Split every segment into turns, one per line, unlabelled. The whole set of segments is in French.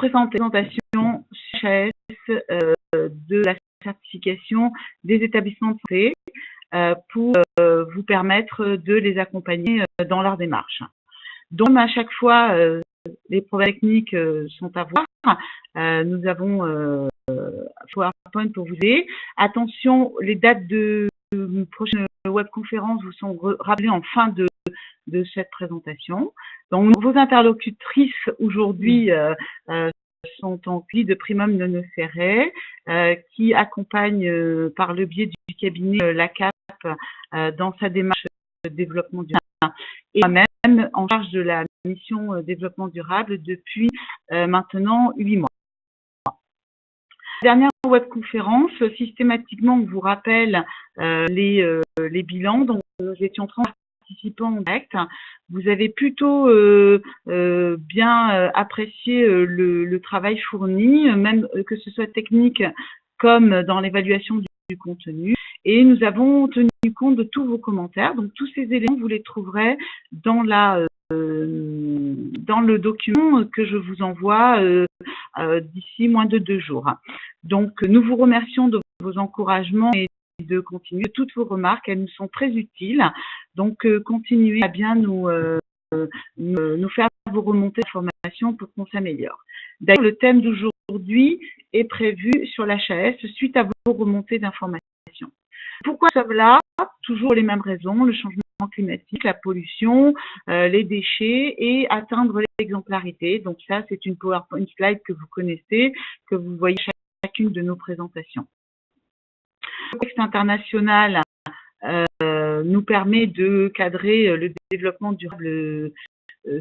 présentation HAS de la certification des établissements de santé pour vous permettre de les accompagner dans leur démarche. Donc, à chaque fois, les problèmes techniques sont à voir. Nous avons PowerPoint pour vous aider. Attention, les dates de prochaine webconférence vous sont rappelées en fin de cette présentation. Donc, vos interlocutrices aujourd'hui sont en pli de Primum Non Nocere, qui accompagne par le biais du cabinet LACAP dans sa démarche de développement durable, et moi-même en charge de la mission développement durable depuis maintenant 8 mois. Dernière webconférence, systématiquement, on vous rappelle les bilans. Donc, nous étions 30 participants en direct. Vous avez plutôt bien apprécié le travail fourni, même que ce soit technique comme dans l'évaluation du contenu. Et nous avons tenu compte de tous vos commentaires. Donc, tous ces éléments, vous les trouverez dans le document que je vous envoie d'ici moins de 2 jours. Donc, nous vous remercions de vos encouragements et de continuer. Toutes vos remarques, elles nous sont très utiles. Donc, continuez à bien nous faire vos remontées d'informations pour qu'on s'améliore. D'ailleurs, le thème d'aujourd'hui est prévu sur l'HAS suite à vos remontées d'informations. Pourquoi nous sommes là? Toujours les mêmes raisons, le changement climatique, la pollution, les déchets et atteindre l'exemplarité. Donc ça, c'est une PowerPoint slide que vous connaissez, que vous voyez chacune de nos présentations. Le contexte international nous permet de cadrer le développement durable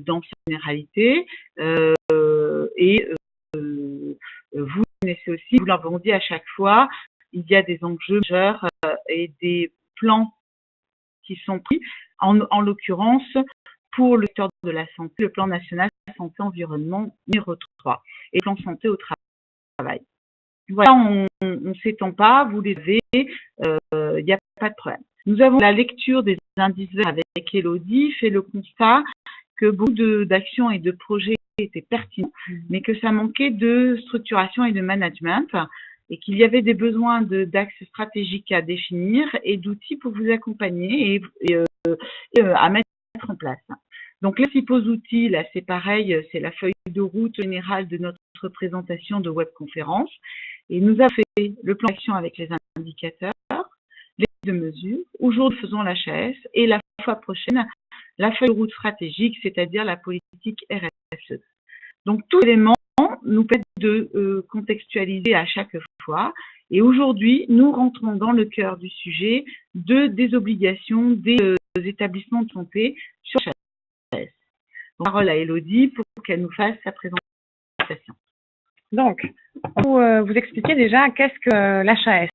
dans sa généralité et vous connaissez aussi, vous l'avons dit à chaque fois, il y a des enjeux majeurs et des plans qui sont pris, en l'occurrence pour le secteur de la santé, le plan national santé-environnement numéro 3 et le plan santé au travail. Voilà, on ne s'étend pas, vous les avez, il n'y a pas de problème. Nous avons la lecture des indices verts avec Élodie, fait le constat que beaucoup d'actions et de projets étaient pertinents, mais que ça manquait de structuration et de management, et qu'il y avait des besoins d'axes stratégiques à définir et d'outils pour vous accompagner et à mettre en place. Donc, les principaux outils, là, c'est pareil, c'est la feuille de route générale de notre présentation de webconférence. Et nous avons fait le plan d'action avec les indicateurs, les de mesures. Aujourd'hui, nous faisons l'HAS et la fois prochaine, la feuille de route stratégique, c'est-à-dire la politique RSE. Donc, tous les éléments nous permettent de contextualiser à chaque fois. Et aujourd'hui, nous rentrons dans le cœur du sujet des obligations des établissements de santé sur HAS. Parole à Élodie pour qu'elle nous fasse sa présentation.
Donc, pour vous expliquer déjà qu'est-ce que l'HAS.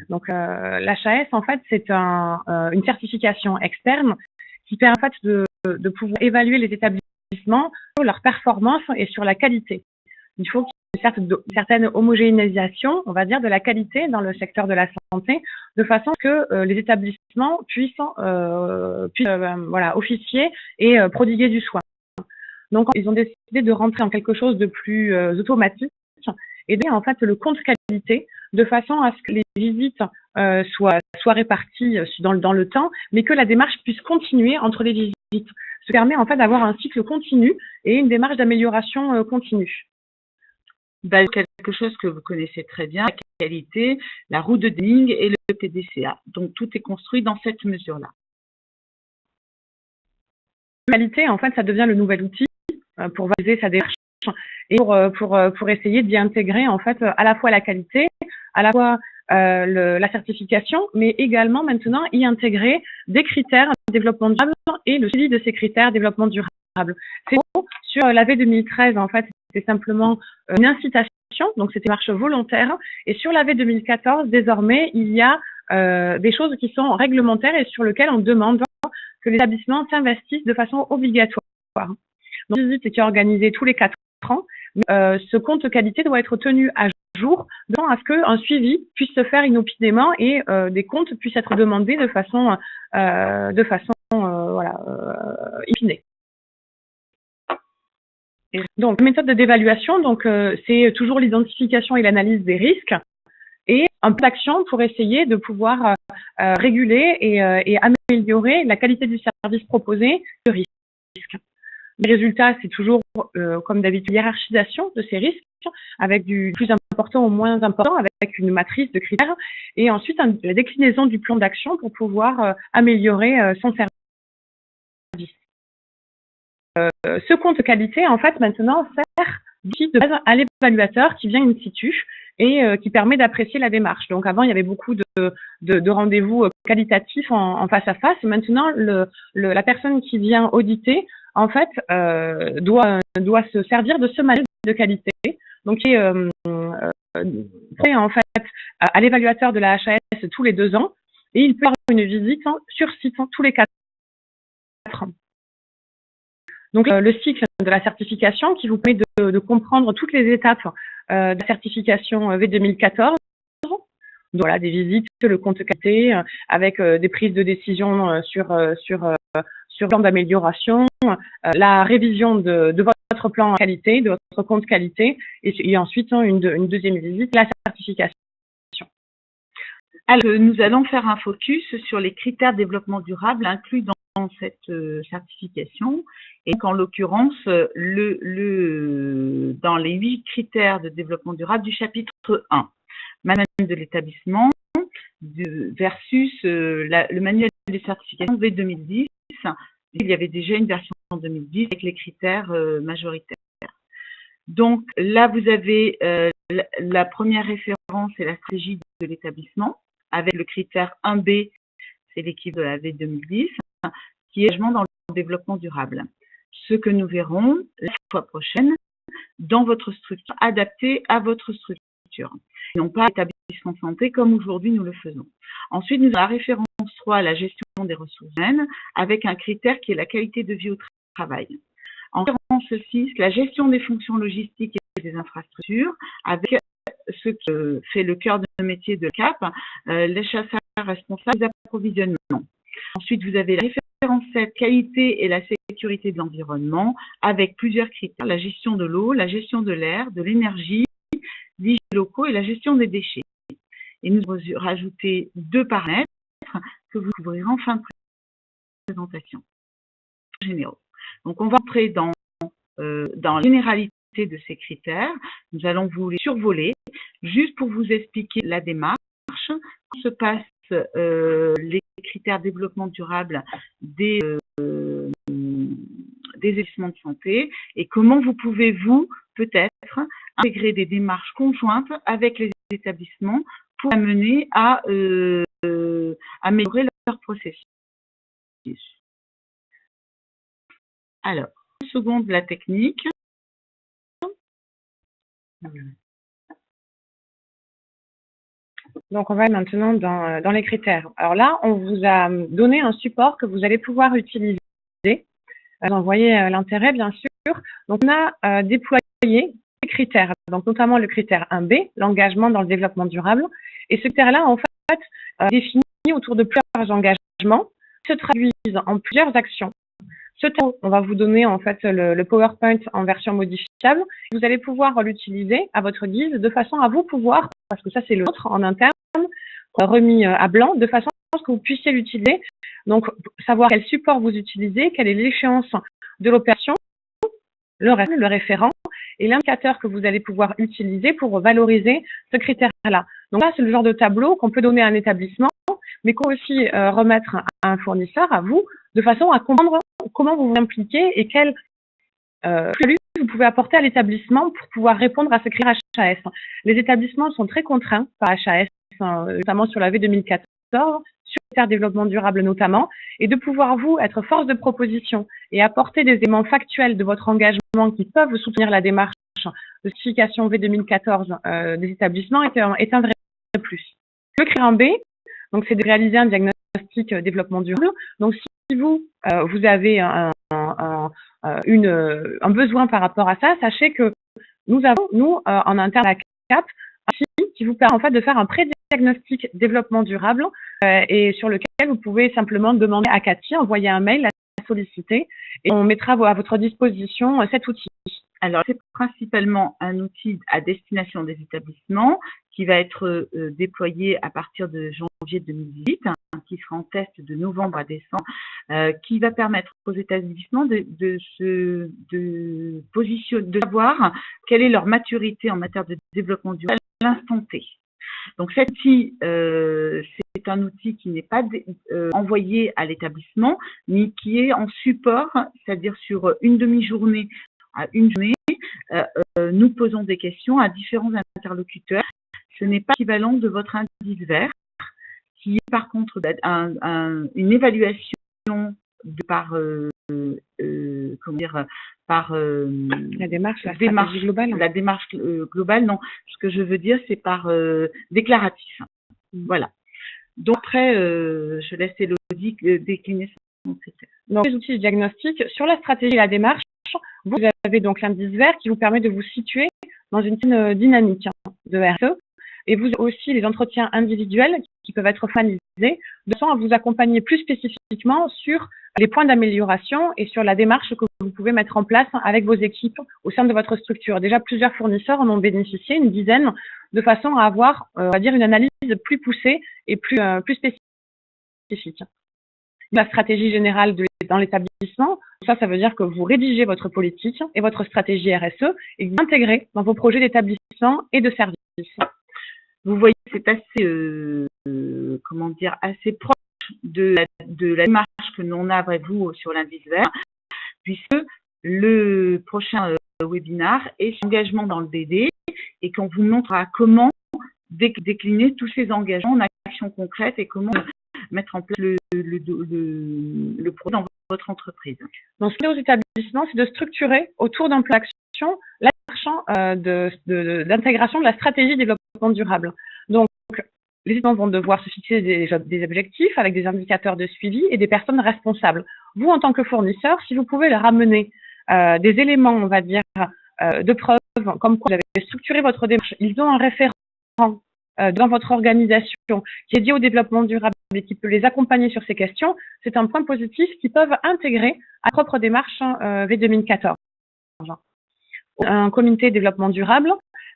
Donc, l'HAS, en fait, c'est une certification externe qui permet en fait de pouvoir évaluer les établissements sur leur performance et sur la qualité. Il faut qu'il y ait une certaine homogénéisation, on va dire, de la qualité dans le secteur de la santé, de façon que les établissements puissent officier et prodiguer du soin. Donc, ils ont décidé de rentrer en quelque chose de plus automatique et de en fait le compte qualité de façon à ce que les visites soient réparties dans le temps, mais que la démarche puisse continuer entre les visites. Ça permet en fait d'avoir un cycle continu et une démarche d'amélioration continue.
Quelque chose que vous connaissez très bien, la qualité, la roue de Deming et le PDCA. Donc, tout est construit dans cette mesure-là.
La qualité, en fait, ça devient le nouvel outil pour valider sa démarche et pour essayer d'y intégrer, en fait, à la fois la qualité, à la fois la certification, mais également maintenant y intégrer des critères de développement durable et le suivi de ces critères de développement durable. C'est sur l'AV 2013, en fait, c'était simplement une incitation, donc c'était une marche volontaire. Et sur l'AV 2014, désormais, il y a des choses qui sont réglementaires et sur lesquelles on demande que les établissements s'investissent de façon obligatoire. Donc, une visite qui est organisée tous les 4 ans. Ce compte qualité doit être tenu à jour, de façon à ce qu'un suivi puisse se faire inopinément et des comptes puissent être demandés de façon inopinée. Donc, la méthode d'évaluation, donc c'est toujours l'identification et l'analyse des risques et un plan d'action pour essayer de pouvoir réguler et améliorer la qualité du service proposé de risque. Le résultat, c'est toujours, comme d'habitude, hiérarchisation de ces risques avec du plus important au moins important, avec une matrice de critères et ensuite la déclinaison du plan d'action pour pouvoir améliorer son service. Ce compte qualité, en fait, maintenant, sert d'outil de base à l'évaluateur qui vient in situ et qui permet d'apprécier la démarche. Donc, avant, il y avait beaucoup de rendez-vous qualitatifs en face à face. Maintenant, la personne qui vient auditer, en fait, doit se servir de ce manuel de qualité. Donc, c'est en fait à l'évaluateur de la HAS tous les 2 ans et il peut avoir une visite sur site tous les 4 ans. Donc, le cycle de la certification qui vous permet de comprendre toutes les étapes de la certification V2014. Donc, voilà, des visites, le compte qualité, avec des prises de décision sur le plan d'amélioration, la révision de votre plan qualité, de votre compte qualité, et ensuite une deuxième visite, la certification.
Alors, nous allons faire un focus sur les critères de développement durable inclus dans cette certification. Et donc, en l'occurrence, dans les 8 critères de développement durable du chapitre 1, manuel de l'établissement versus le manuel des certifications V2010. Il y avait déjà une version en 2010 avec les critères majoritaires. Donc là, vous avez la première référence, c'est la stratégie de l'établissement, avec le critère 1B, c'est l'équipe de la V2010, qui est engagement dans le développement durable. Ce que nous verrons la fois prochaine dans votre structure, adapté à votre structure, et non pas établissement de santé comme aujourd'hui nous le faisons. Ensuite, nous avons la référence 3, la gestion des ressources humaines, avec un critère qui est la qualité de vie au travail. En référence 6, la gestion des fonctions logistiques et des infrastructures, avec ce que fait le cœur de métier de CAP, les chasseurs responsables des approvisionnements. Ensuite, vous avez la référence 7, qualité et la sécurité de l'environnement, avec plusieurs critères, la gestion de l'eau, la gestion de l'air, de l'énergie, des locaux et la gestion des déchets. Et nous avons rajouté 2 paramètres que vous découvrirez en fin de présentation. Généraux. Donc, on va entrer dans la généralité de ces critères. Nous allons vous les survoler juste pour vous expliquer la démarche, comment se passent les critères de développement durable des établissements de santé et comment vous pouvez, vous, peut-être, intégrer des démarches conjointes avec les établissements pour amener à améliorer leur processus. Alors, une seconde, la technique.
Donc, on va maintenant dans les critères. Alors là, on vous a donné un support que vous allez pouvoir utiliser. Vous voyez l'intérêt, bien sûr. Donc, on a déployé des critères, donc notamment le critère 1B, l'engagement dans le développement durable. Et ce critère-là, en fait, définit autour de plusieurs engagements qui se traduisent en plusieurs actions. Ce tableau, on va vous donner en fait le PowerPoint en version modifiable. Vous allez pouvoir l'utiliser à votre guise de façon à vous pouvoir, parce que ça c'est le nôtre en interne, remis à blanc, de façon à ce que vous puissiez l'utiliser. Donc, savoir quel support vous utilisez, quelle est l'échéance de l'opération, le référent et l'indicateur que vous allez pouvoir utiliser pour valoriser ce critère-là. Donc là, c'est le genre de tableau qu'on peut donner à un établissement, mais qu'on peut aussi remettre à un fournisseur, à vous, de façon à comprendre comment vous vous impliquez et quelle plus-value vous pouvez apporter à l'établissement pour pouvoir répondre à ce critère HAS. Les établissements sont très contraints par HAS, notamment sur la V2014, sur le critère développement durable notamment, et de pouvoir vous être force de proposition et apporter des éléments factuels de votre engagement qui peuvent soutenir la démarche de certification V2014 des établissements est un vrai plus. Le critère B, donc c'est de réaliser un diagnostic développement durable. Donc si vous avez un besoin par rapport à ça, sachez que nous avons, en interne à CAP, un site qui vous permet en fait de faire un pré-diagnostic développement durable et sur lequel vous pouvez simplement demander à Cathy, envoyer un mail, la solliciter et on mettra à votre disposition cet outil.
Alors, c'est principalement un outil à destination des établissements qui va être déployé à partir de janvier 2018, qui sera en test de novembre à décembre, qui va permettre aux établissements de savoir quelle est leur maturité en matière de développement durable à l'instant T. Donc, cet outil, c'est un outil qui n'est pas envoyé à l'établissement, mais qui est en support, c'est-à-dire sur une demi-journée à une journée, nous posons des questions à différents interlocuteurs. Ce n'est pas l'équivalent de votre indice vert, qui est par contre une évaluation par
la démarche, la stratégie globale.
La démarche globale, non. Ce que je veux dire, c'est par déclaratif. Voilà. Donc après, je laisse Élodie décliner son critère.
Donc, les outils de diagnostic, sur la stratégie et la démarche, vous avez donc l'indice vert qui vous permet de vous situer dans une dynamique de RSE. Et vous avez aussi les entretiens individuels qui peuvent être formalisés de façon à vous accompagner plus spécifiquement sur les points d'amélioration et sur la démarche que vous pouvez mettre en place avec vos équipes au sein de votre structure. Déjà, plusieurs fournisseurs en ont bénéficié, une dizaine, de façon à avoir, on va dire, une analyse plus poussée et plus spécifique. La stratégie générale dans l'établissement, ça veut dire que vous rédigez votre politique et votre stratégie RSE et que vous intégrez dans vos projets d'établissement et de services.
Vous voyez, c'est assez, assez proche de la démarche que l'on a avec vous sur l'indice vert, puisque le prochain webinaire est sur l'engagement dans le DD et qu'on vous montrera comment décliner tous ces engagements en actions concrètes et comment mettre en place le projet dans votre entreprise.
Donc, ce qu'il y a aux établissements, c'est de structurer autour d'un plan d'action la démarche d'intégration de la stratégie de développement durable. Donc, les établissements vont devoir se fixer des objectifs avec des indicateurs de suivi et des personnes responsables. Vous, en tant que fournisseur, si vous pouvez leur amener des éléments, on va dire, de preuve, comme quoi vous avez structuré votre démarche, ils ont un référent dans votre organisation qui est dédié au développement durable et qui peut les accompagner sur ces questions, c'est un point positif qu'ils peuvent intégrer à leur propre démarche V2014. Un comité de développement durable,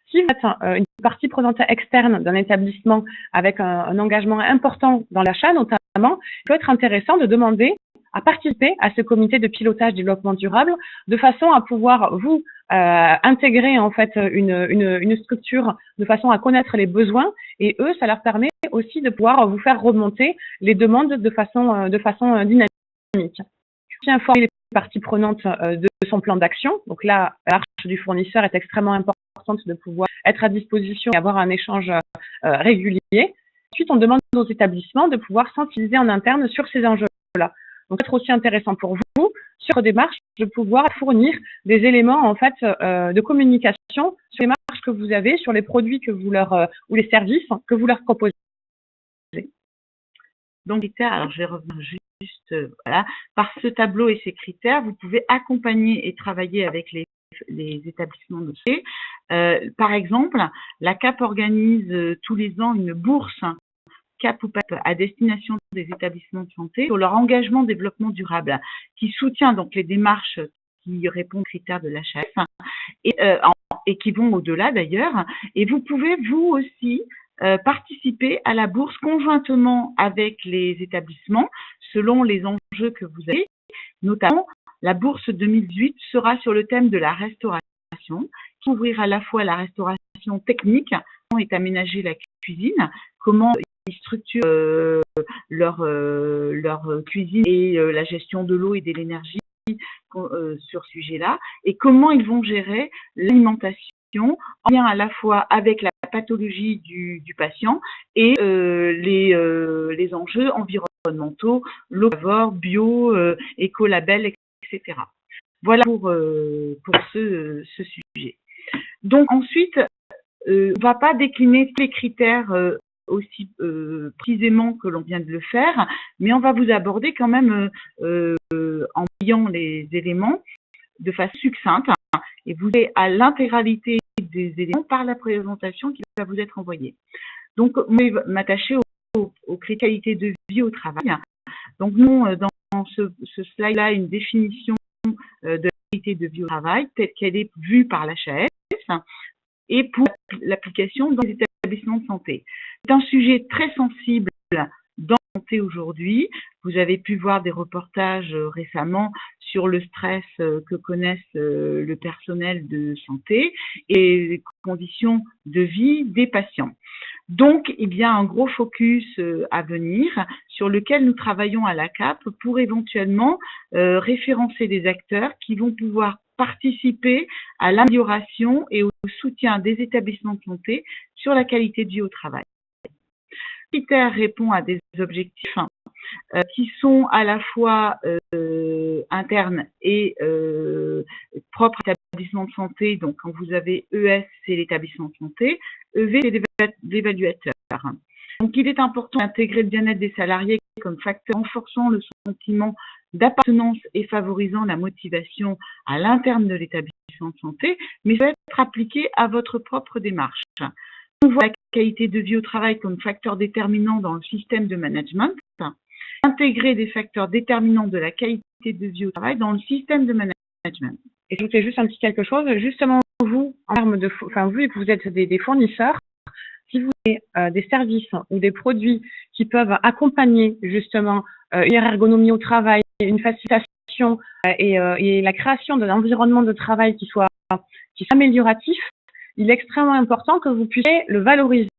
si vous êtes une partie prenante externe d'un établissement avec un engagement important dans l'achat notamment, il peut être intéressant de demander à participer à ce comité de pilotage développement durable de façon à pouvoir vous intégrer en fait une structure de façon à connaître les besoins et eux, ça leur permet aussi de pouvoir vous faire remonter les demandes de façon dynamique. Informer les parties prenantes de son plan d'action. Donc là, la marche du fournisseur est extrêmement importante de pouvoir être à disposition et avoir un échange régulier. Ensuite, on demande aux établissements de pouvoir sensibiliser en interne sur ces enjeux-là. Donc, c'est aussi intéressant pour vous, sur votre démarche, de pouvoir fournir des éléments, en fait, de communication sur les marques que vous avez, sur les produits que vous ou les services que vous leur proposez.
Donc, alors, je vais revenir juste, voilà. Par ce tableau et ces critères, vous pouvez accompagner et travailler avec les établissements de santé. Par exemple, la CAP organise tous les ans une bourse CAP ou PAP à destination des établissements de santé sur leur engagement développement durable, qui soutient donc les démarches qui répondent aux critères de l'HAS et qui vont au-delà d'ailleurs. Et vous pouvez vous aussi participer à la bourse conjointement avec les établissements selon les enjeux que vous avez. Notamment, la bourse 2018 sera sur le thème de la restauration, qui ouvrira à la fois la restauration technique, comment est aménagée la cuisine, comment ils structurent leur cuisine et la gestion de l'eau et de l'énergie sur ce sujet-là, et comment ils vont gérer l'alimentation en lien à la fois avec la pathologie du patient et les enjeux environnementaux, locavore, bio, écolabel, etc. Voilà pour ce sujet. Donc ensuite, on ne va pas décliner tous les critères aussi précisément que l'on vient de le faire, mais on va vous aborder quand même en voyant les éléments de façon succincte et vous avez à l'intégralité des éléments par la présentation qui va vous être envoyée. Donc, on va m'attacher aux critères de qualité de vie au travail. Donc, nous, dans ce slide-là, une définition de la qualité de vie au travail telle qu'elle est vue par l'HAS et pour l'application dans les établissements de santé. C'est un sujet très sensible dans la santé aujourd'hui. Vous avez pu voir des reportages récemment sur le stress que connaissent le personnel de santé et les conditions de vie des patients. Donc, il y a un gros focus à venir sur lequel nous travaillons à l'ACAP pour éventuellement référencer des acteurs qui vont pouvoir participer à l'amélioration et au soutien des établissements de santé sur la qualité de vie au travail. Le critère répond à des objectifs qui sont à la fois internes et propres à l'établissement de santé. Donc, quand vous avez ES, c'est l'établissement de santé, EV, c'est l'évaluateur. Donc, il est important d'intégrer le bien-être des salariés comme facteur renforçant le sentiment d'appartenance et favorisant la motivation à l'interne de l'établissement de santé, mais ça va être appliqué à votre propre démarche. On voit la qualité de vie au travail comme facteur déterminant dans le système de management, intégrer des facteurs déterminants de la qualité de vie au travail dans le système de management.
Et je vous fais juste un petit quelque chose, justement vous, en termes de, vu que vous êtes des fournisseurs, si vous avez des services ou des produits qui peuvent accompagner justement une ergonomie au travail, une facilitation et la création d'un environnement de travail qui soit amélioratif, il est extrêmement important que vous puissiez le valoriser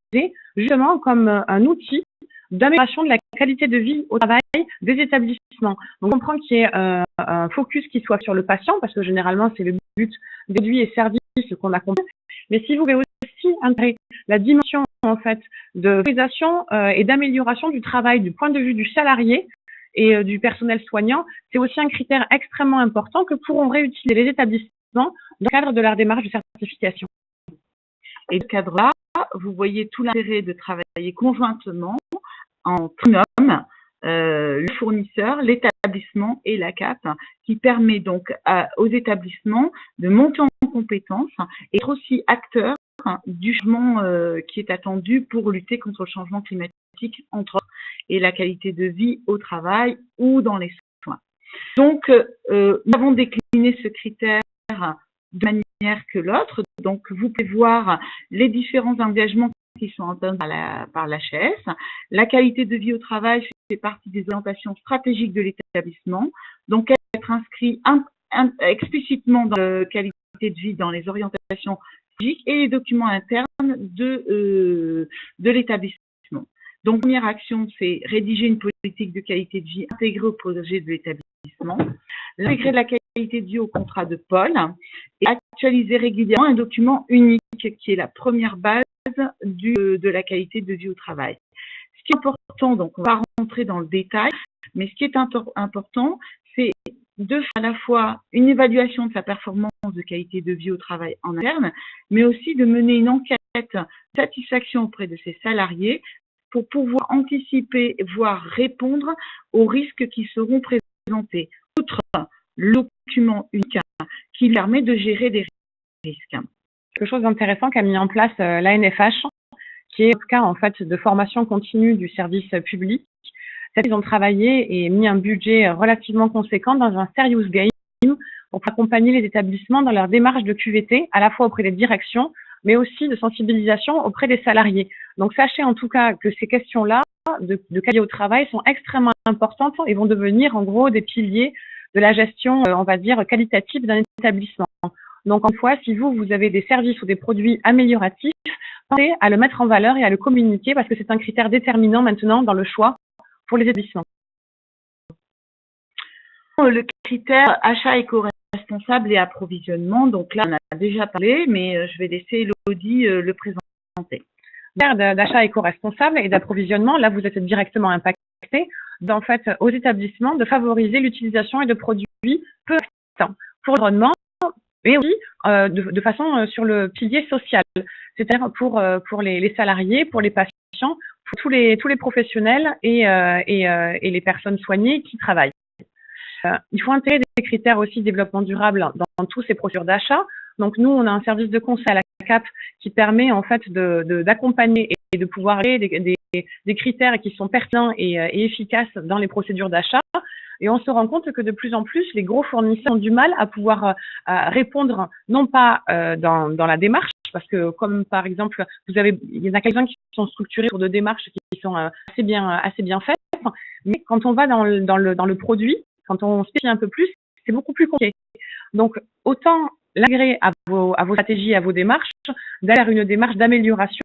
justement comme un outil d'amélioration de la qualité de vie au travail des établissements. Donc, on comprend qu'il y ait un focus qui soit sur le patient, parce que généralement, c'est le but des produits et services qu'on accompagne. Mais si vous voulez aussi intégrer la dimension, en fait, de valorisation et d'amélioration du travail du point de vue du salarié et du personnel soignant, c'est aussi un critère extrêmement important que pourront réutiliser les établissements dans le cadre de leur démarche de certification.
Et dans ce cadre-là, vous voyez tout l'intérêt de travailler conjointement en trinôme, le fournisseur, l'établissement et l'ACAP, qui permet donc aux établissements de monter en compétences et être aussi acteurs du changement qui est attendu pour lutter contre le changement climatique, entre autres, et la qualité de vie au travail ou dans les soins. Donc, nous avons décliné ce critère de manière que l'autre. Donc, vous pouvez voir les différents engagements qui sont entendus par l'HAS. La qualité de vie au travail fait partie des orientations stratégiques de l'établissement. Donc, être inscrit explicitement dans la qualité de vie dans les orientations stratégiques et les documents internes de l'établissement. Donc, première action, c'est rédiger une politique de qualité de vie intégrée au projet de l'établissement, intégrer la qualité de vie au contrat de pôle et actualiser régulièrement un document unique qui est la première base de la qualité de vie au travail. Ce qui est important, donc on va rentrer dans le détail, mais ce qui est important, c'est de faire à la fois une évaluation de sa performance de qualité de vie au travail en interne, mais aussi de mener une enquête de satisfaction auprès de ses salariés pour pouvoir anticiper, voire répondre aux risques qui seront présentés, outre le document unique qui permet de gérer des risques.
Quelque chose d'intéressant qu'a mis en place l'ANFH, qui est le cas en fait de formation continue du service public. Ils ont travaillé et mis un budget relativement conséquent dans un serious game pour accompagner les établissements dans leur démarche de QVT, à la fois auprès des directions, mais aussi de sensibilisation auprès des salariés. Donc, sachez en tout cas que ces questions-là de qualité au travail sont extrêmement importantes et vont devenir en gros des piliers de la gestion, on va dire, qualitative d'un établissement. Donc, en fois, si vous avez des services ou des produits amélioratifs, pensez à le mettre en valeur et à le communiquer parce que c'est un critère déterminant maintenant dans le choix pour les établissements.
Le critère achat éco-responsable et approvisionnement, donc là, on a déjà parlé, mais je vais laisser Elodie le présenter.
D'achat éco-responsable et d'approvisionnement, là, vous êtes directement impacté en fait, aux établissements de favoriser l'utilisation et de produits peu impactants pour l'environnement, mais aussi de façon sur le pilier social, c'est-à-dire pour les salariés, pour les patients, pour tous les professionnels et les personnes soignées qui travaillent. Il faut intégrer des critères aussi de développement durable dans tous ces procédures d'achat. Donc nous, on a un service de conseil à la CAP qui permet en fait d'accompagner et de pouvoir créer des critères qui sont pertinents et efficaces dans les procédures d'achat. et on se rend compte que de plus en plus, les gros fournisseurs ont du mal à pouvoir répondre, non pas dans la démarche, parce que comme par exemple, il y en a quelques-uns qui sont structurés sur de démarches qui sont assez bien faites, mais quand on va dans le produit, quand on spécifie un peu plus, c'est beaucoup plus compliqué. Donc, autant l'intégrer à vos stratégies, à vos démarches, d'aller vers une démarche d'amélioration,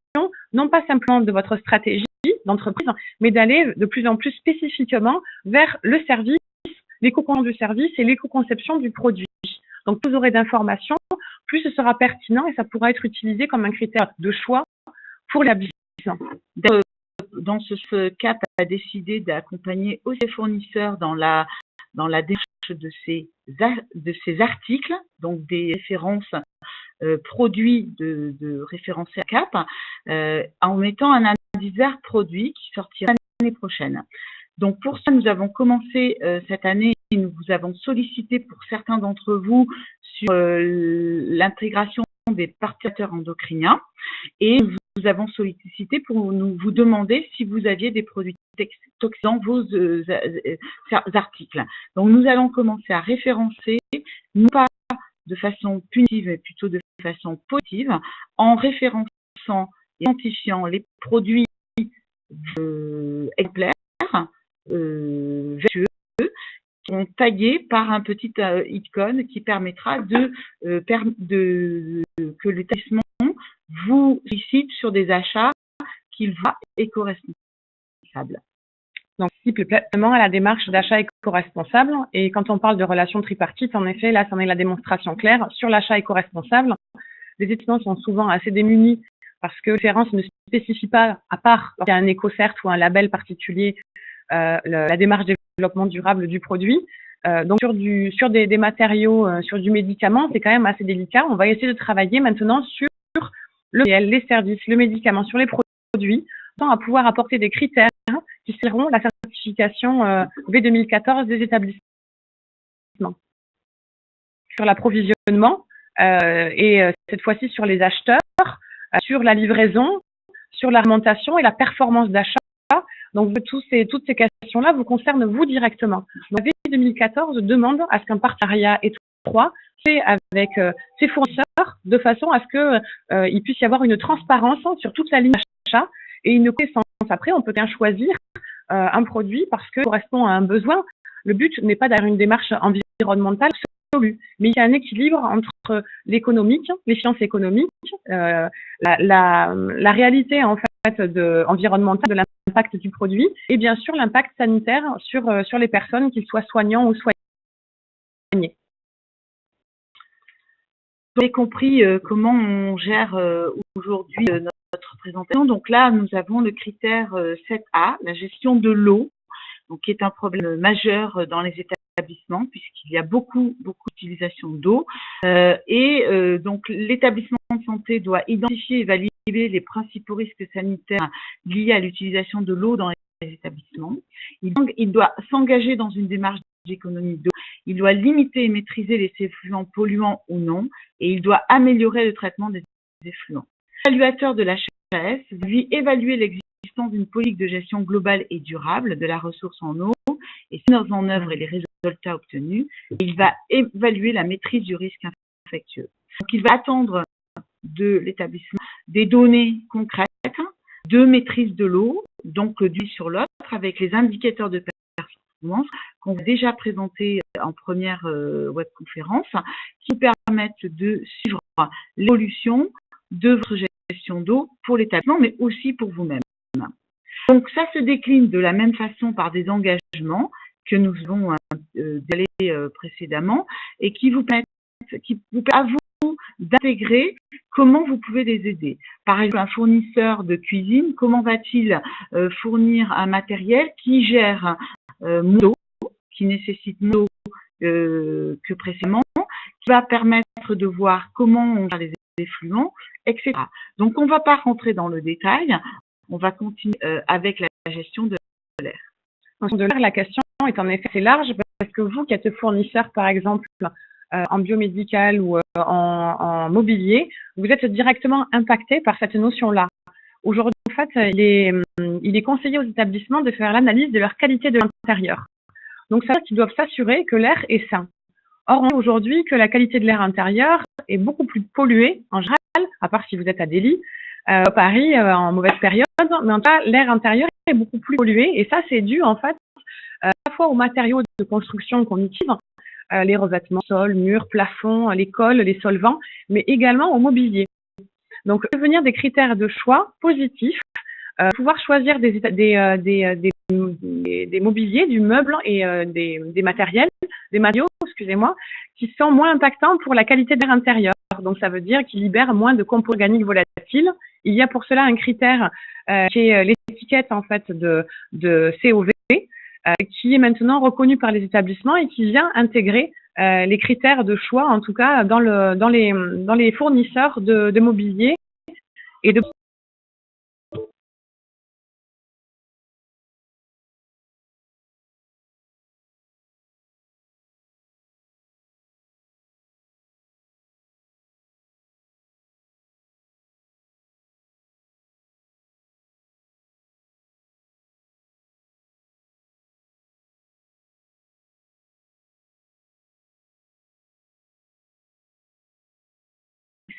non pas simplement de votre stratégie d'entreprise, mais d'aller de plus en plus spécifiquement vers le service, l'éco-conception du service et l'éco-conception du produit. Donc, plus vous aurez d'informations, plus ce sera pertinent et ça pourra être utilisé comme un critère de choix pour l'établissement.
Dans ce CAP a décidé d'accompagner aussi les fournisseurs dans la démarche de ces articles, donc des références produits de référencer à CAP, en mettant un indice vert produit qui sortira l'année prochaine. Donc pour ça, nous avons commencé cette année et nous vous avons sollicité pour certains d'entre vous sur l'intégration des perturbateurs endocriniens et nous avons sollicité pour vous demander si vous aviez des produits toxiques dans vos articles. Donc nous allons commencer à référencer, non pas de façon punitive, mais plutôt de façon positive, en référençant et identifiant les produits exemplaires vertueux qui sont tagués par un petit icône qui permettra que l'établissement vous sollicite sur des achats qu'il voit éco-responsables.
Donc, cible pleinement à la démarche d'achat éco-responsable. Et quand on parle de relations tripartites, en effet, là, c'en est la démonstration claire. Sur l'achat éco-responsable, les étudiants sont souvent assez démunis parce que la référence ne spécifie pas, à part qu'il y a un éco-cert ou un label particulier, la démarche de développement durable du produit. Donc sur des matériaux, sur du médicament, c'est quand même assez délicat. On va essayer de travailler maintenant sur les services, le médicament, sur les produits, à pouvoir apporter des critères qui seront la certification V2014 des établissements. Sur l'approvisionnement et cette fois-ci sur les acheteurs, sur la livraison, sur l'argumentation et la performance d'achat. Donc, toutes ces questions-là vous concernent vous directement. Donc, V2014 demande à ce qu'un partenariat étroit fait avec ses fournisseurs de façon à ce que il puisse y avoir une transparence sur toute la ligne d'achat et une connaissance. Après, on peut bien choisir un produit parce que correspond à un besoin. Le but n'est pas d'avoir une démarche environnementale absolue, mais il y a un équilibre entre l'économique, les finances économiques, la réalité en fait environnementale de l'impact du produit et bien sûr l'impact sanitaire sur les personnes, qu'ils soient soignants ou soignés.
Vous avez compris comment on gère aujourd'hui notre présentation. Donc là, nous avons le critère 7A, la gestion de l'eau, donc qui est un problème majeur dans les établissements puisqu'il y a beaucoup d'utilisation d'eau. Donc l'établissement de santé doit identifier et valider les principaux risques sanitaires liés à l'utilisation de l'eau dans les établissements. Il doit s'engager dans une démarche d'économie d'eau. Il doit limiter et maîtriser les effluents polluants ou non, et il doit améliorer le traitement des effluents. L'évaluateur de l'HAS lui évaluer l'existence d'une politique de gestion globale et durable de la ressource en eau et ses mises en œuvre et les résultats obtenus. Il va évaluer la maîtrise du risque infectieux. Donc, il va attendre de l'établissement des données concrètes de maîtrise de l'eau, donc d'une sur l'autre, avec les indicateurs de performance qu'on a déjà présentés en première webconférence, qui permettent de suivre l'évolution de votre gestion d'eau pour l'établissement, mais aussi pour vous-même. Donc, ça se décline de la même façon par des engagements que nous avons détaillés précédemment et qui vous permettent à vous d'intégrer comment vous pouvez les aider. Par exemple, un fournisseur de cuisine, comment va-t-il fournir un matériel qui gère moins d'eau, qui nécessite moins d'eau que précédemment, qui va permettre de voir comment on gère les effluents, etc. Donc, on ne va pas rentrer dans le détail, on va continuer avec la gestion de l'air.
La question est en effet assez large parce que vous qui êtes fournisseur, par exemple, en biomédical ou en mobilier, vous êtes directement impacté par cette notion-là. Aujourd'hui, en fait, il est conseillé aux établissements de faire l'analyse de leur qualité de l'intérieur. Donc, ça veut dire qu'ils doivent s'assurer que l'air est sain. Or, on sait aujourd'hui que la qualité de l'air intérieur est beaucoup plus polluée en général, à part si vous êtes à Delhi, à Paris, en mauvaise période, mais en tout cas, l'air intérieur est beaucoup plus pollué et ça, c'est dû en fait à la fois aux matériaux de construction qu'on utilise, les revêtements, sol, murs, plafonds, les cols, les solvants, mais également au mobilier. Donc, devenir des critères de choix positifs, pouvoir choisir des mobiliers, du meuble et des matériels, des matériaux, excusez-moi, qui sont moins impactants pour la qualité de l'air intérieur. Donc, ça veut dire qu'ils libèrent moins de composés organiques volatiles. Il y a pour cela un critère qui est l'étiquette en fait de COV, qui est maintenant reconnu par les établissements et qui vient intégrer les critères de choix, en tout cas dans les fournisseurs de mobilier et de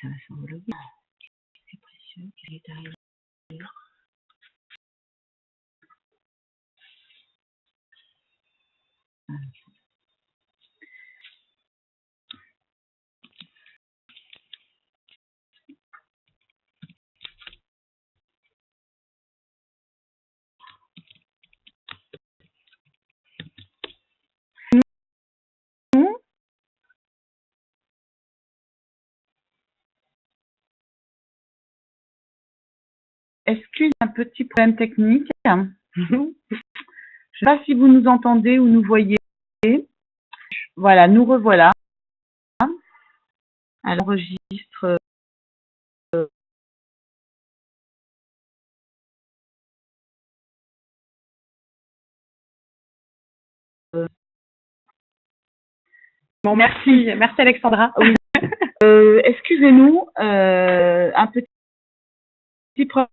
Ça va s'envoler. C'est précieux qu'il est arrivé. Excuse un petit problème technique. Je ne sais pas si vous nous entendez ou nous voyez. Voilà, nous revoilà. Alors, enregistre.
Bon, merci Alexandra.
Oui. Excusez-nous, un petit problème.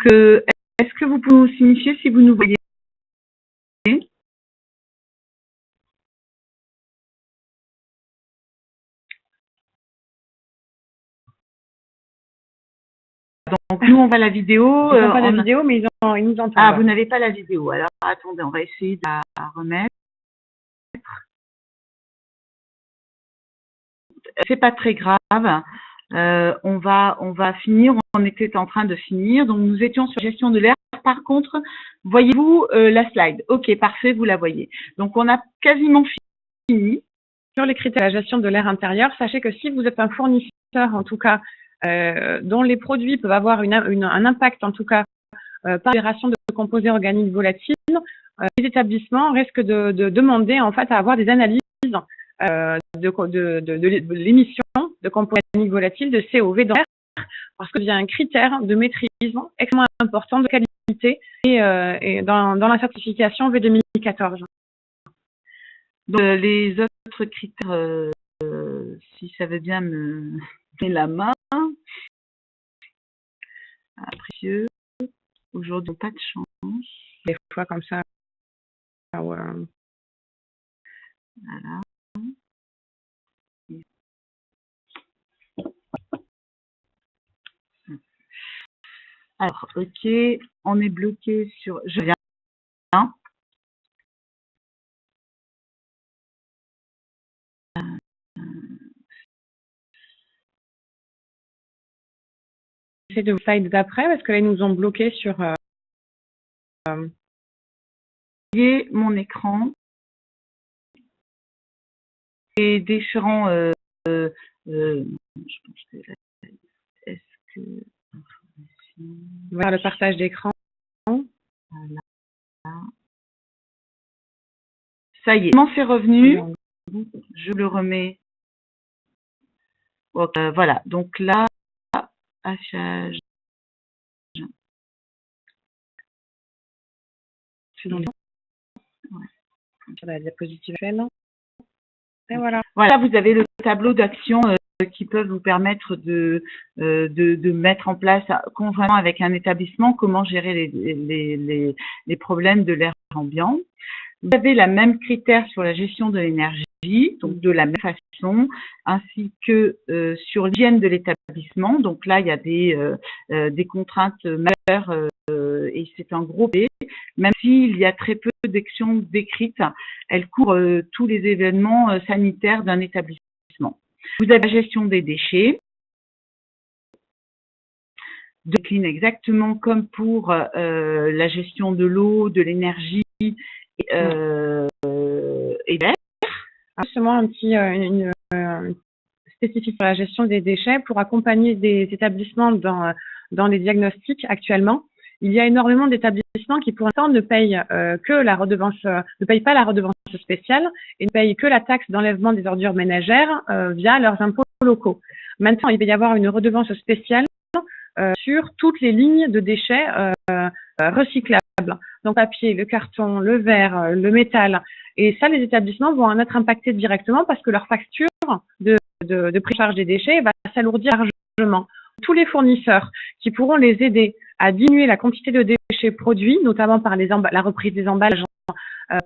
Est-ce que vous pouvez nous signifier si vous nous voyez? Donc, nous, on voit la vidéo.
Ils n'ont pas la vidéo, mais ils nous entendent.
Ah, vous n'avez pas la vidéo. Alors, attendez, on va essayer de la remettre. C'est pas très grave. On va finir. On était en train de finir. Donc, nous étions sur gestion de l'air. Par contre, voyez-vous la slide? Ok, parfait, vous la voyez. Donc, on a quasiment fini.
Sur les critères de la gestion de l'air intérieur, sachez que si vous êtes un fournisseur, en tout cas, dont les produits peuvent avoir un impact, en tout cas, par libération de composés organiques volatiles, les établissements risquent de demander, en fait, à avoir des analyses de l'émission de composés organiques volatiles, de COV dans l'air, parce qu'il y a un critère de maîtrise extrêmement important de qualité et dans la certification V2014.
Donc, les autres critères, si ça veut bien me donner la main. Précieux. Aujourd'hui, pas de chance.
Des fois comme ça.
Voilà. Alors, ok, on est bloqué sur. Je viens.
J'essaie de vous slide d'après parce que là, ils nous ont bloqué sur.
Mon écran et différents. Je pense que est-ce
Voilà le partage d'écran.
Voilà. Ça y est, comment c'est revenu? Je le remets. Voilà, donc là, affichage.
La diapositive actuelle. Et voilà.
Voilà, vous avez le tableau d'action qui peuvent vous permettre de mettre en place conjointement avec un établissement comment gérer les problèmes de l'air ambiant. Vous avez la même critère sur la gestion de l'énergie, donc de la même façon, ainsi que sur l'hygiène de l'établissement. Donc là, il y a des contraintes majeures et c'est un gros B. Même s'il y a très peu d'actions décrites, elles couvrent tous les événements sanitaires d'un établissement. Vous avez la gestion des déchets, décline exactement comme pour la gestion de l'eau, de l'énergie et d'air.
Justement, une spécifique sur la gestion des déchets pour accompagner des établissements dans les diagnostics actuellement. Il y a énormément d'établissements qui, pour l'instant, ne payent que la redevance, ne payent pas la redevance spéciale et ne payent que la taxe d'enlèvement des ordures ménagères via leurs impôts locaux. Maintenant, il va y avoir une redevance spéciale sur toutes les lignes de déchets recyclables. Donc, papier, le carton, le verre, le métal. Et ça, les établissements vont en être impactés directement parce que leur facture de prise en charge des déchets va s'alourdir largement. Tous les fournisseurs qui pourront les aider à diminuer la quantité de déchets produits, notamment par la reprise des emballages,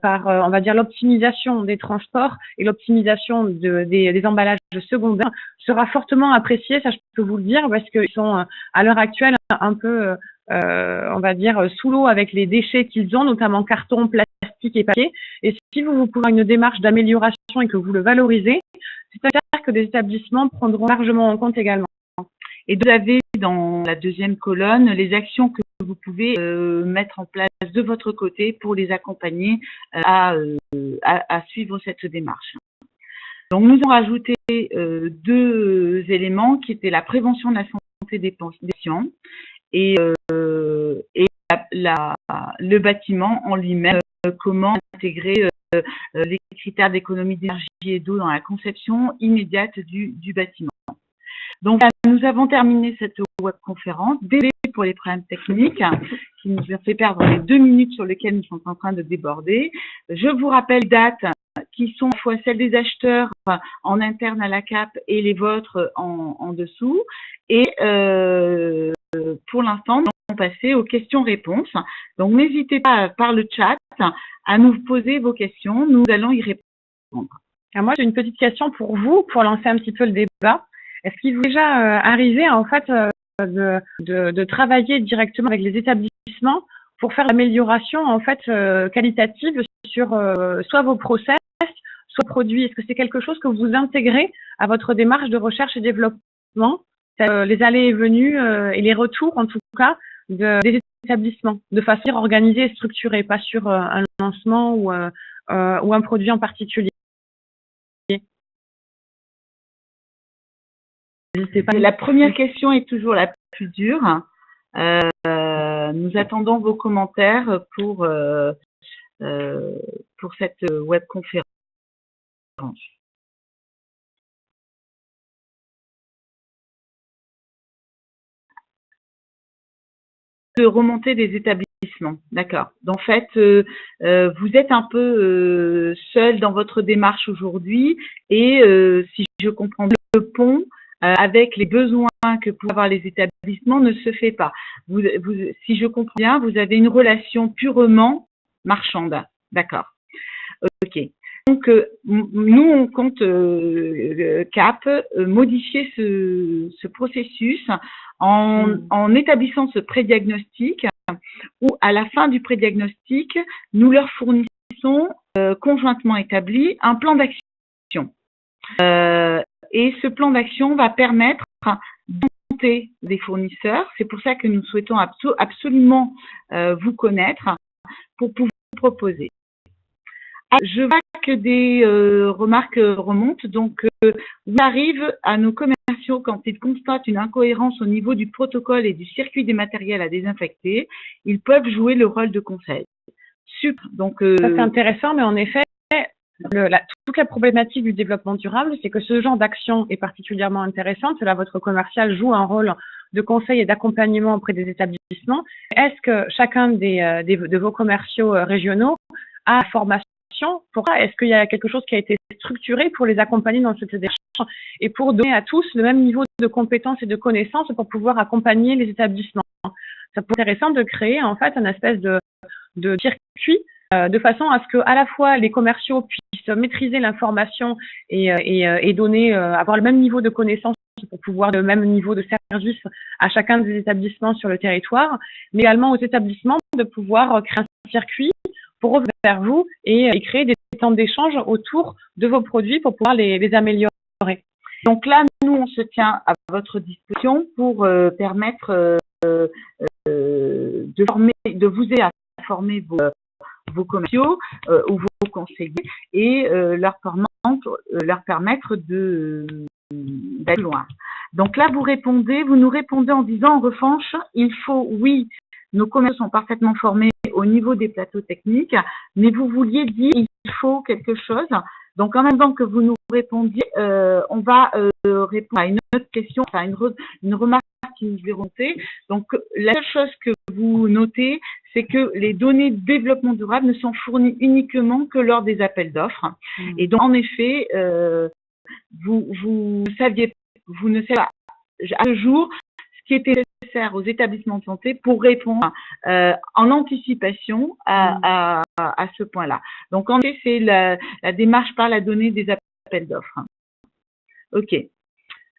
par, on va dire, l'optimisation des transports et l'optimisation des emballages secondaires, sera fortement apprécié, ça je peux vous le dire, parce qu'ils sont à l'heure actuelle un peu, on va dire, sous l'eau avec les déchets qu'ils ont, notamment carton, plastique et papier. Et si vous pouvez une démarche d'amélioration et que vous le valorisez, c'est-à-dire que les établissements prendront largement en compte également.
Et vous avez dans la deuxième colonne les actions que vous pouvez mettre en place de votre côté pour les accompagner à suivre cette démarche. Donc, nous avons rajouté deux éléments qui étaient la prévention de la santé des patients et le bâtiment en lui-même, comment intégrer les critères d'économie d'énergie et d'eau dans la conception immédiate du bâtiment. Donc, nous avons terminé cette webconférence. Désolé pour les problèmes techniques qui nous ont fait perdre les 2 minutes sur lesquelles nous sommes en train de déborder. Je vous rappelle les dates qui sont à la fois celles des acheteurs en interne à la CAP et les vôtres en dessous. Et pour l'instant, nous allons passer aux questions-réponses. Donc, n'hésitez pas par le chat à nous poser vos questions. Nous allons y répondre.
Alors moi, j'ai une petite question pour vous, pour lancer un petit peu le débat. Est-ce qu'il vous est déjà arrivé, en fait, de travailler directement avec les établissements pour faire l'amélioration, en fait, qualitative sur soit vos process, soit produits? Est-ce que c'est quelque chose que vous intégrez à votre démarche de recherche et développement, les allées et venues et les retours, en tout cas, des établissements, de façon organisée et structurée, pas sur un lancement ou un produit en particulier?
La première question est toujours la plus dure. Nous attendons vos commentaires pour cette webconférence. De remontée des établissements, d'accord. En fait, vous êtes un peu seul dans votre démarche aujourd'hui et si je comprends bien, le pont avec les besoins que peuvent avoir les établissements ne se fait pas. Si je comprends bien, vous avez une relation purement marchande, d'accord. Ok. Donc, nous, on compte CAP modifier ce processus en établissant ce prédiagnostic où, à la fin du prédiagnostic, nous leur fournissons conjointement établi un plan d'action. Et ce plan d'action va permettre d'orienter des fournisseurs. C'est pour ça que nous souhaitons absolument vous connaître pour pouvoir vous proposer. Je vois que des remarques remontent. Donc, il arrive à nos commerciaux quand ils constatent une incohérence au niveau du protocole et du circuit des matériels à désinfecter, ils peuvent jouer le rôle de conseil. Super. Donc,
ça c'est intéressant, mais en effet, toute la problématique du développement durable, c'est que ce genre d'action est particulièrement intéressante. Là, votre commercial joue un rôle de conseil et d'accompagnement auprès des établissements. Est-ce que chacun de vos commerciaux régionaux a la formation pour ça? Est-ce qu'il y a quelque chose qui a été structuré pour les accompagner dans cette démarche et pour donner à tous le même niveau de compétences et de connaissances pour pouvoir accompagner les établissements? Ça pourrait être intéressant de créer en fait un espèce de circuit de façon à ce que à la fois les commerciaux puissent maîtriser l'information et donner avoir le même niveau de connaissances pour pouvoir le même niveau de service à chacun des établissements sur le territoire, mais également aux établissements de pouvoir créer un circuit pour revenir vers vous et créer des temps d'échange autour de vos produits pour pouvoir les améliorer.
Donc là, nous, on se tient à votre disposition pour permettre de vous aider à former vos commerciaux ou vos conseillers et leur permettre d'aller loin. Donc là, vous nous répondez en disant, en revanche, oui, nos commerciaux sont parfaitement formés au niveau des plateaux techniques, mais vous vouliez dire il faut quelque chose. Donc en même temps que vous nous répondiez, on va répondre à une autre question, enfin une remarque qui nous est remontée. Donc la seule chose que vous notez, c'est que les données de développement durable ne sont fournies uniquement que lors des appels d'offres. Et donc en effet, vous ne saviez pas à ce jour ce qui était nécessaire aux établissements de santé pour répondre en anticipation à ce point-là. Donc en effet, c'est la démarche par la donnée des appels d'offres. Ok.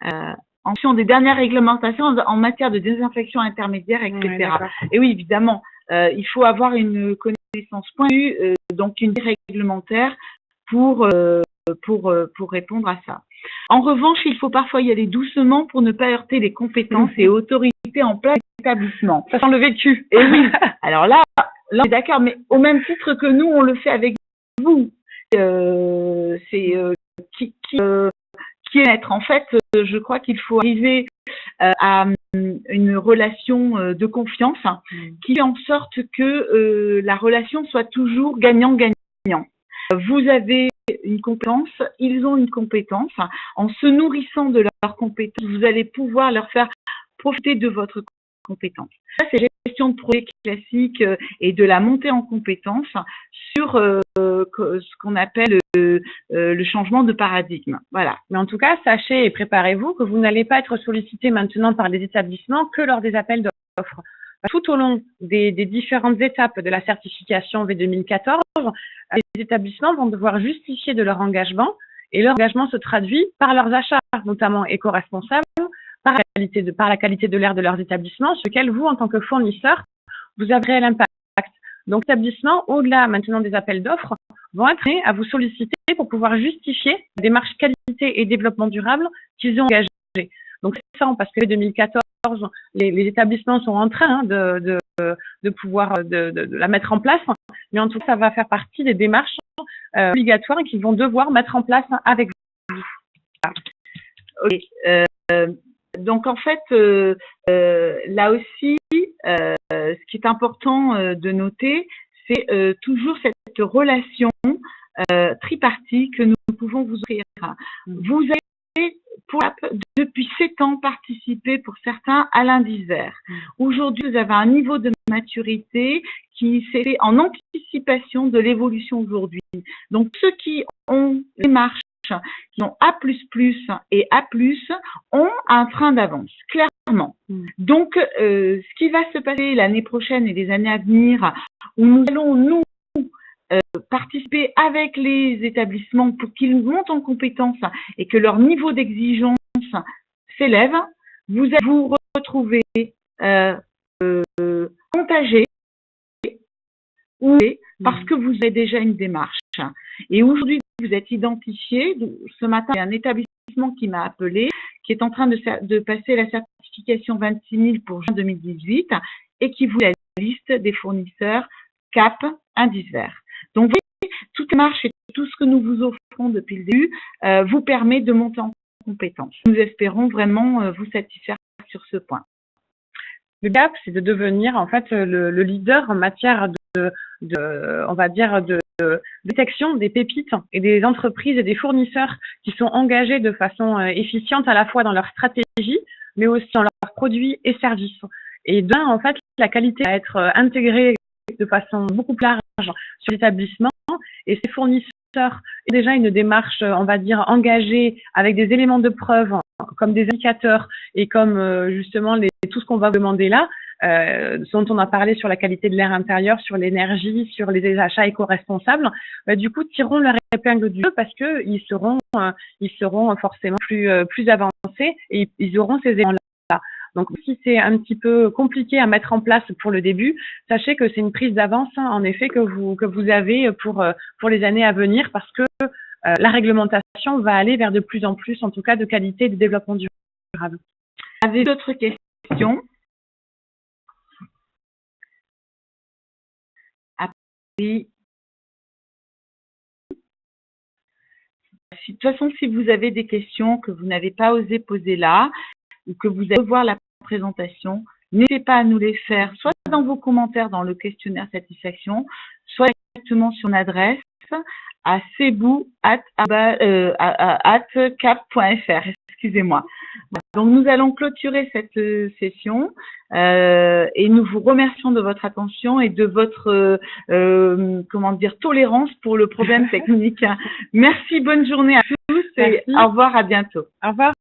En fonction des dernières réglementations en matière de désinfection intermédiaire, etc. Et oui, évidemment, il faut avoir une connaissance pointue, donc une réglementaire pour répondre à ça. En revanche, il faut parfois y aller doucement pour ne pas heurter les compétences et autorités en place d'établissement.
Ça sent le vécu.
Et oui. Alors là, on est d'accord, mais au même titre que nous, on le fait avec vous. Qui est maître. En fait, je crois qu'il faut arriver à une relation de confiance qui fait en sorte que la relation soit toujours gagnant-gagnant. Vous avez une compétence, ils ont une compétence. En se nourrissant de leurs compétences, vous allez pouvoir leur faire profiter de votre compétence. Ça, c'est gestion de projet classique et de la montée en compétences sur ce qu'on appelle le changement de paradigme. Voilà.
Mais en tout cas, sachez et préparez-vous que vous n'allez pas être sollicité maintenant par les établissements que lors des appels d'offres. Tout au long des différentes étapes de la certification V2014, les établissements vont devoir justifier de leur engagement et leur engagement se traduit par leurs achats, notamment éco-responsables, par la qualité de l'air de leurs établissements, sur lequel vous, en tant que fournisseur, vous avez l'impact. Donc, les établissements, au-delà maintenant des appels d'offres, vont être amenés à vous solliciter pour pouvoir justifier la démarche qualité et développement durable qu'ils ont engagée. Donc, c'est ça, parce que 2014, les établissements sont en train de pouvoir de la mettre en place, mais en tout cas, ça va faire partie des démarches obligatoires qu'ils vont devoir mettre en place avec vous.
Ok. Donc, en fait, là aussi, ce qui est important de noter, c'est toujours cette relation tripartite que nous pouvons vous offrir. Vous avez, depuis 7 ans, participé pour certains à l'indice vert. Aujourd'hui, vous avez un niveau de maturité qui s'est fait en anticipation de l'évolution aujourd'hui. Donc, ceux qui ont les marches, qui ont A++ et A+, ont un train d'avance, clairement. Donc, ce qui va se passer l'année prochaine et les années à venir, où nous allons, participer avec les établissements pour qu'ils montent en compétences et que leur niveau d'exigence s'élève, vous allez vous retrouver contagé parce que vous avez déjà une démarche. Et aujourd'hui, vous êtes identifié. Ce matin, il y a un établissement qui m'a appelé, qui est en train de passer la certification 26 000 pour juin 2018 et qui voulait la liste des fournisseurs CAP indice vert. Donc, vous voyez, toute marche et tout ce que nous vous offrons depuis le début vous permet de monter en compétence. Nous espérons vraiment vous satisfaire sur ce point.
Le gap, c'est de devenir en fait le leader en matière on va dire de détection des pépites et des entreprises et des fournisseurs qui sont engagés de façon efficiente à la fois dans leur stratégie, mais aussi dans leurs produits et services. Et en fait, la qualité va être intégrée de façon beaucoup plus large sur l'établissement, et ces fournisseurs ont déjà une démarche, on va dire, engagée avec des éléments de preuve comme des indicateurs et comme justement tout ce qu'on va vous demander là, dont on a parlé sur la qualité de l'air intérieur, sur l'énergie, sur les achats éco-responsables, du coup tireront leur épingle du jeu parce que ils seront forcément plus avancés et ils auront ces éléments-là. Donc, si c'est un petit peu compliqué à mettre en place pour le début, sachez que c'est une prise d'avance, en effet, que vous avez pour les années à venir, parce que la réglementation va aller vers de plus en plus, en tout cas, de qualité et de développement durable.
Avez-vous d'autres questions? Oui. De toute façon, si vous avez des questions que vous n'avez pas osé poser là, ou que vous allez voir la présentation, n'hésitez pas à nous les faire, soit dans vos commentaires dans le questionnaire satisfaction, soit directement sur l'adresse à sebou@cap.fr. Excusez-moi. Donc, nous allons clôturer cette session et nous vous remercions de votre attention et de votre tolérance pour le problème technique. Merci, bonne journée à tous et au revoir, à bientôt.
Au revoir.